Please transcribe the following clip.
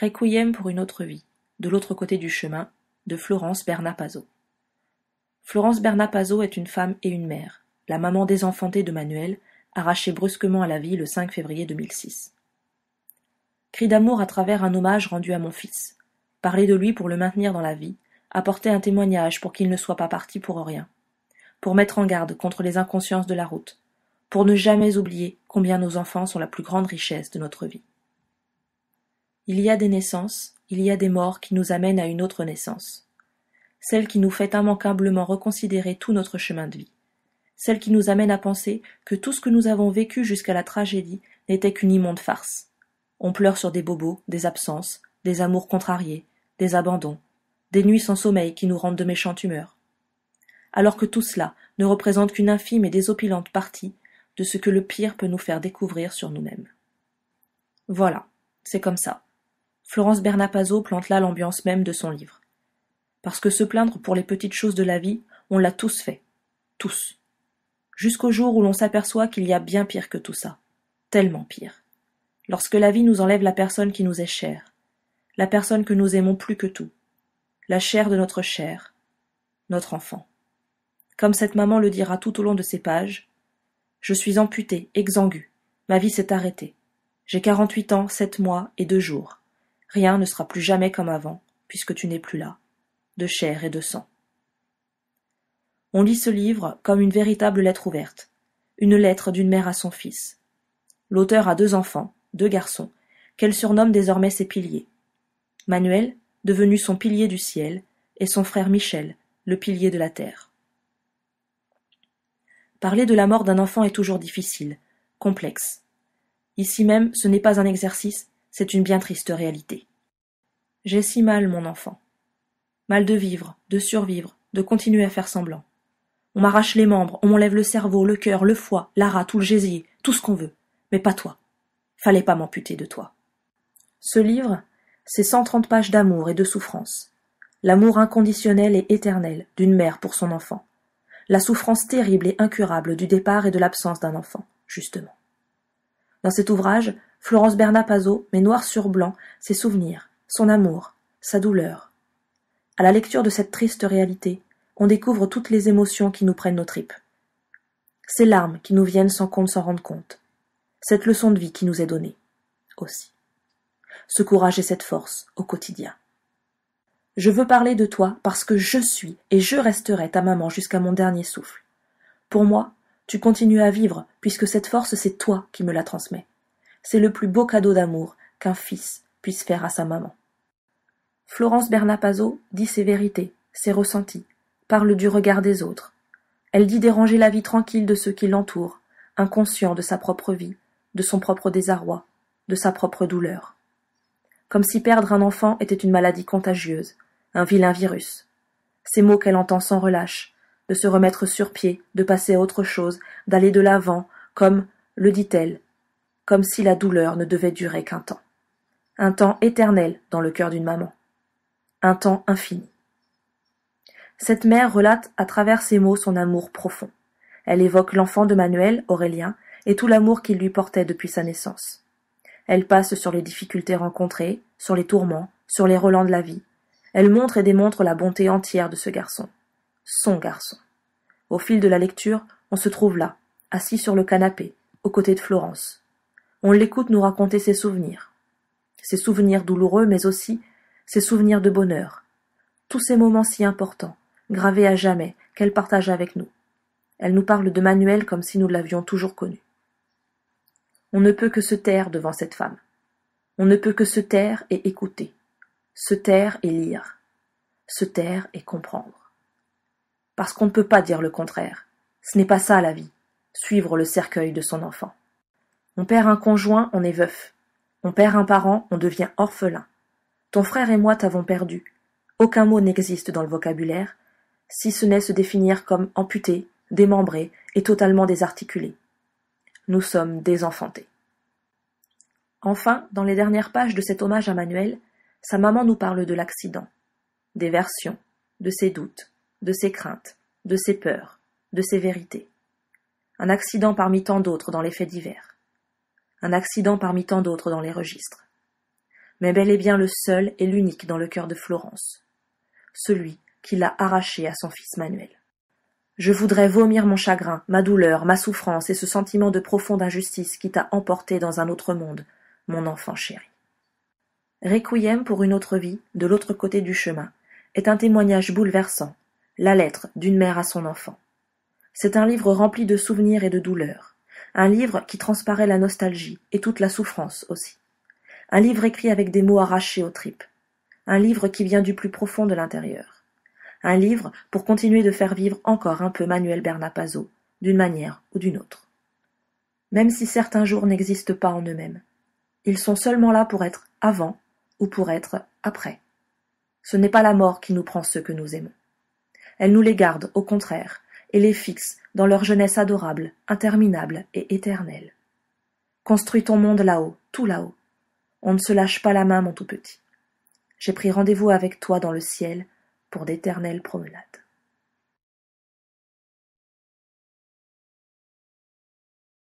Requiem pour une autre vie, de l'autre côté du chemin, de Florence Bernapazzo. Florence Bernapazzo est une femme et une mère, la maman désenfantée de Manuel, arrachée brusquement à la vie le 5 février 2006. Cri d'amour à travers un hommage rendu à mon fils. Parler de lui pour le maintenir dans la vie, apporter un témoignage pour qu'il ne soit pas parti pour rien. Pour mettre en garde contre les inconsciences de la route. Pour ne jamais oublier combien nos enfants sont la plus grande richesse de notre vie. Il y a des naissances, il y a des morts qui nous amènent à une autre naissance. Celle qui nous fait immanquablement reconsidérer tout notre chemin de vie. Celle qui nous amène à penser que tout ce que nous avons vécu jusqu'à la tragédie n'était qu'une immonde farce. On pleure sur des bobos, des absences, des amours contrariés, des abandons, des nuits sans sommeil qui nous rendent de méchantes humeurs. Alors que tout cela ne représente qu'une infime et désopilante partie de ce que le pire peut nous faire découvrir sur nous-mêmes. Voilà, c'est comme ça. Florence Bernapazzo plante là l'ambiance même de son livre. Parce que se plaindre pour les petites choses de la vie, on l'a tous fait. Tous. Jusqu'au jour où l'on s'aperçoit qu'il y a bien pire que tout ça. Tellement pire. Lorsque la vie nous enlève la personne qui nous est chère. La personne que nous aimons plus que tout. La chair de notre chair. Notre enfant. Comme cette maman le dira tout au long de ses pages, « Je suis amputée, exsangue. Ma vie s'est arrêtée. J'ai 48 ans, 7 mois et 2 jours. Rien ne sera plus jamais comme avant, puisque tu n'es plus là. De chair et de sang. » On lit ce livre comme une véritable lettre ouverte, une lettre d'une mère à son fils. L'auteur a 2 enfants, 2 garçons, qu'elle surnomme désormais ses piliers. Manuel, devenu son pilier du ciel, et son frère Michel, le pilier de la terre. Parler de la mort d'un enfant est toujours difficile, complexe. Ici même, ce n'est pas un exercice, c'est une bien triste réalité. J'ai si mal, mon enfant. Mal de vivre, de survivre, de continuer à faire semblant. On m'arrache les membres, on m'enlève le cerveau, le cœur, le foie, la rate, tout le gésier, tout ce qu'on veut. Mais pas toi. Fallait pas m'amputer de toi. Ce livre, c'est 130 pages d'amour et de souffrance. L'amour inconditionnel et éternel d'une mère pour son enfant. La souffrance terrible et incurable du départ et de l'absence d'un enfant, justement. Dans cet ouvrage, Florence Bernapazzo met noir sur blanc ses souvenirs, son amour, sa douleur. À la lecture de cette triste réalité, on découvre toutes les émotions qui nous prennent nos tripes. Ces larmes qui nous viennent sans qu'on ne s'en rende compte. Cette leçon de vie qui nous est donnée, aussi. Ce courage et cette force au quotidien. Je veux parler de toi parce que je suis et je resterai ta maman jusqu'à mon dernier souffle. Pour moi, tu continues à vivre puisque cette force, c'est toi qui me la transmets. C'est le plus beau cadeau d'amour qu'un fils puisse faire à sa maman. Florence Bernapazzo dit ses vérités, ses ressentis, parle du regard des autres. Elle dit déranger la vie tranquille de ceux qui l'entourent, inconscient de sa propre vie, de son propre désarroi, de sa propre douleur. Comme si perdre un enfant était une maladie contagieuse, un vilain virus. Ces mots qu'elle entend sans relâche, de se remettre sur pied, de passer à autre chose, d'aller de l'avant, comme, le dit-elle, comme si la douleur ne devait durer qu'un temps. Un temps éternel dans le cœur d'une maman. Un temps infini. Cette mère relate à travers ces mots son amour profond. Elle évoque l'enfant de Manuel, Aurélien, et tout l'amour qu'il lui portait depuis sa naissance. Elle passe sur les difficultés rencontrées, sur les tourments, sur les relents de la vie. Elle montre et démontre la bonté entière de ce garçon. Son garçon. Au fil de la lecture, on se trouve là, assis sur le canapé, aux côtés de Florence. On l'écoute nous raconter ses souvenirs. Ses souvenirs douloureux, mais aussi ses souvenirs de bonheur. Tous ces moments si importants, gravés à jamais, qu'elle partage avec nous. Elle nous parle de Manuel comme si nous l'avions toujours connu. On ne peut que se taire devant cette femme. On ne peut que se taire et écouter. Se taire et lire. Se taire et comprendre. Parce qu'on ne peut pas dire le contraire. Ce n'est pas ça la vie. Suivre le cercueil de son enfant. On perd un conjoint, on est veuf. On perd un parent, on devient orphelin. Ton frère et moi t'avons perdu. Aucun mot n'existe dans le vocabulaire, si ce n'est se définir comme amputé, démembré et totalement désarticulé. Nous sommes désenfantés. Enfin, dans les dernières pages de cet hommage à Manuel, sa maman nous parle de l'accident, des versions, de ses doutes, de ses craintes, de ses peurs, de ses vérités. Un accident parmi tant d'autres dans les faits divers. Un accident parmi tant d'autres dans les registres. mais bel et bien le seul et l'unique dans le cœur de Florence, celui qui l'a arraché à son fils Manuel. Je voudrais vomir mon chagrin, ma douleur, ma souffrance et ce sentiment de profonde injustice qui t'a emporté dans un autre monde, mon enfant chéri. Requiem pour une autre vie, de l'autre côté du chemin, est un témoignage bouleversant, la lettre d'une mère à son enfant. C'est un livre rempli de souvenirs et de douleurs, un livre qui transparaît la nostalgie et toute la souffrance aussi. Un livre écrit avec des mots arrachés aux tripes, un livre qui vient du plus profond de l'intérieur. Un livre pour continuer de faire vivre encore un peu Manuel Bernapazzo, d'une manière ou d'une autre. Même si certains jours n'existent pas en eux-mêmes, ils sont seulement là pour être avant ou pour être après. Ce n'est pas la mort qui nous prend ceux que nous aimons. Elle nous les garde, au contraire, et les fixe dans leur jeunesse adorable, interminable et éternelle. Construis ton monde là-haut, tout là-haut. On ne se lâche pas la main, mon tout petit. J'ai pris rendez-vous avec toi dans le ciel pour d'éternelles promenades.